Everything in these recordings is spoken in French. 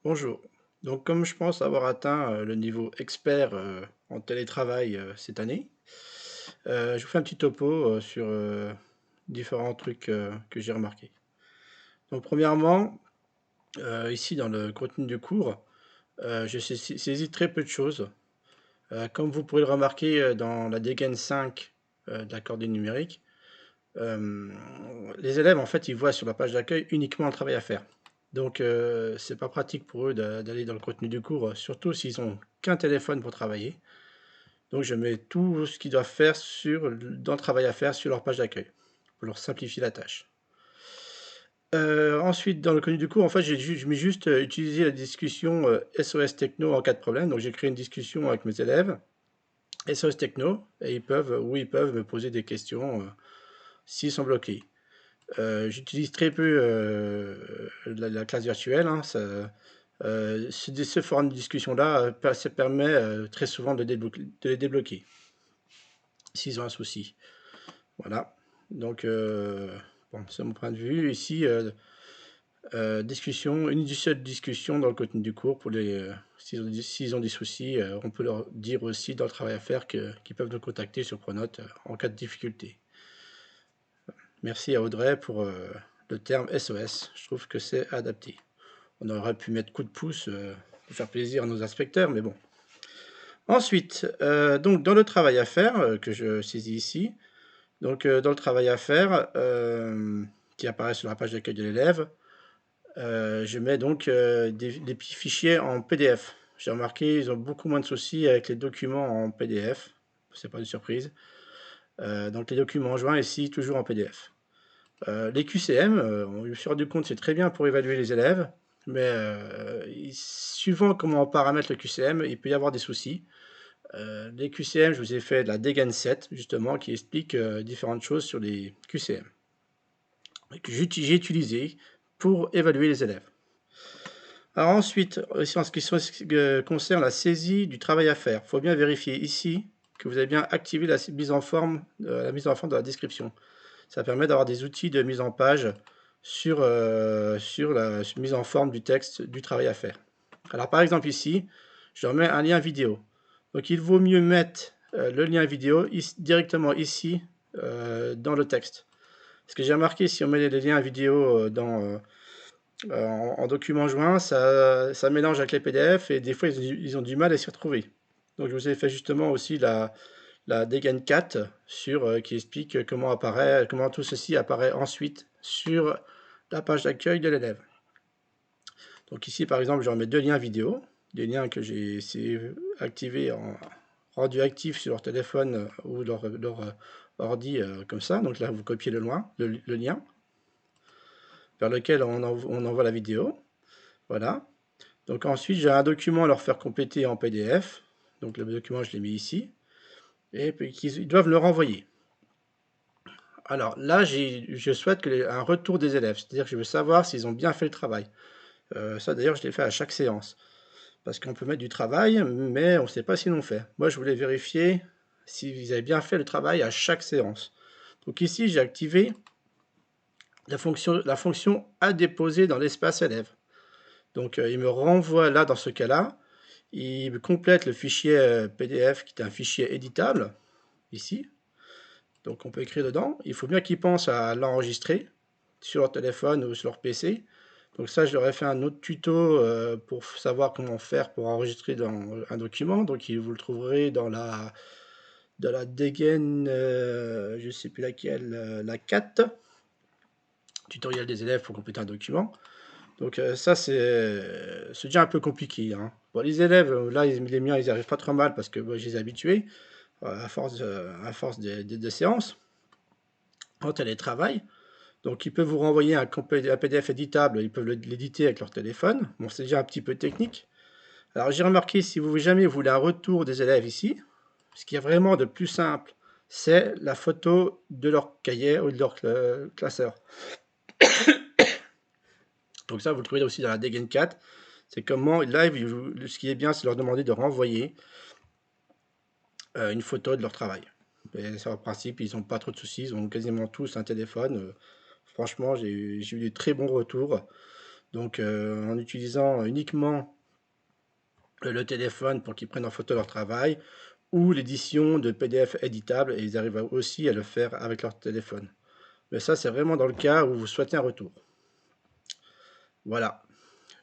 Bonjour. Donc, comme je pense avoir atteint le niveau expert en télétravail cette année, je vous fais un petit topo sur différents trucs que j'ai remarqués. Donc, premièrement, ici dans le contenu du cours, je saisis très peu de choses. Comme vous pourrez le remarquer dans la dégaine 5 de la coordonnée numérique, euh, les élèves, en fait, ils voient sur la page d'accueil uniquement le travail à faire. Donc, c'est pas pratique pour eux d'aller dans le contenu du cours, surtout s'ils ont qu'un téléphone pour travailler. Donc, je mets tout ce qu'ils doivent faire dans le travail à faire sur leur page d'accueil, pour leur simplifier la tâche. Ensuite, dans le contenu du cours, en fait, je mets juste utiliser la discussion SOS Techno en cas de problème. Donc, j'ai créé une discussion avec mes élèves, SOS Techno, et ils peuvent me poser des questions s'ils sont bloqués. J'utilise très peu la classe virtuelle, hein, ce forum de discussion-là, ça permet très souvent de les débloquer s'ils ont un souci. Voilà. Donc, bon, c'est mon point de vue. Ici, une seule discussion dans le contenu du cours pour s'ils ont des soucis, on peut leur dire aussi dans le travail à faire qu'ils peuvent nous contacter sur Pronote en cas de difficulté. Merci à Audrey pour le terme SOS. Je trouve que c'est adapté. On aurait pu mettre coup de pouce pour faire plaisir à nos inspecteurs, mais bon. Ensuite, donc dans le travail à faire, que je saisis ici, donc dans le travail à faire, qui apparaît sur la page d'accueil de l'élève, je mets donc des petits fichiers en PDF. J'ai remarqué, ils ont beaucoup moins de soucis avec les documents en PDF. C'est pas une surprise. Donc les documents joints ici, toujours en PDF. Les QCM, on je me suis rendu compte, c'est très bien pour évaluer les élèves, mais suivant comment on paramètre le QCM, il peut y avoir des soucis. Les QCM, je vous ai fait de la dégaine 7, justement, qui explique différentes choses sur les QCM, que j'ai utilisé pour évaluer les élèves. Alors ensuite, en ce qui concerne la saisie du travail à faire, il faut bien vérifier ici que vous avez bien activé la mise en forme de la description. Ça permet d'avoir des outils de mise en page sur la mise en forme du texte du travail à faire. Alors par exemple ici, je remets un lien vidéo. Donc il vaut mieux mettre le lien vidéo directement ici dans le texte. Ce que j'ai remarqué, si on met les liens vidéo en document joint, ça mélange avec les PDF et des fois ils ont du mal à s'y retrouver. Donc je vous ai fait justement aussi la dégaine 4 qui explique comment tout ceci apparaît ensuite sur la page d'accueil de l'élève. Donc ici par exemple je remets deux liens vidéo, des liens que j'ai activés rendu actifs sur leur téléphone ou leur ordi comme ça. Donc là vous copiez le lien vers lequel on envoie la vidéo. Voilà. Donc ensuite j'ai un document à leur faire compléter en PDF. Donc le document je l'ai mis ici. Et puis ils doivent le renvoyer. Alors là, je souhaite un retour des élèves, c'est-à-dire que je veux savoir s'ils ont bien fait le travail. Ça d'ailleurs, je l'ai fait à chaque séance. Parce qu'on peut mettre du travail, mais on ne sait pas s'ils l'ont fait. Moi, je voulais vérifier s'ils avaient bien fait le travail à chaque séance. Donc ici, j'ai activé la fonction à déposer dans l'espace élève. Donc il me renvoie là, dans ce cas-là, il me complète le fichier PDF qui est un fichier éditable, ici. Donc on peut écrire dedans. Il faut bien qu'ils pensent à l'enregistrer sur leur téléphone ou sur leur PC. Donc ça, je leur ai fait un autre tuto pour savoir comment faire pour enregistrer dans un document. Donc vous le trouverez dans la dégaine, je ne sais plus laquelle, la 4, tutoriel des élèves pour compléter un document. Donc ça, c'est déjà un peu compliqué, hein. Bon, les élèves, là, les miens, ils n'y arrivent pas trop mal parce que moi, je les ai habitués à force des séances en télétravail. Donc, ils peuvent vous renvoyer un PDF éditable, ils peuvent l'éditer avec leur téléphone. Bon, c'est déjà un petit peu technique. Alors, j'ai remarqué, si vous jamais voulez un retour des élèves ici, ce qui est vraiment de plus simple, c'est la photo de leur cahier ou de leur classeur. Donc ça, vous le trouvez aussi dans la Degen 4. C'est comment, là, ce qui est bien, c'est leur demander de renvoyer une photo de leur travail. Et ça, en principe, ils n'ont pas trop de soucis, ils ont quasiment tous un téléphone. Franchement, j'ai eu des très bons retours. Donc en utilisant uniquement le téléphone pour qu'ils prennent en photo leur travail, ou l'édition de PDF éditable, et ils arrivent aussi à le faire avec leur téléphone. Mais ça, c'est vraiment dans le cas où vous souhaitez un retour. Voilà,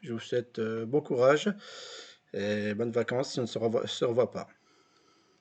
je vous souhaite bon courage et bonnes vacances si on ne se revoit pas.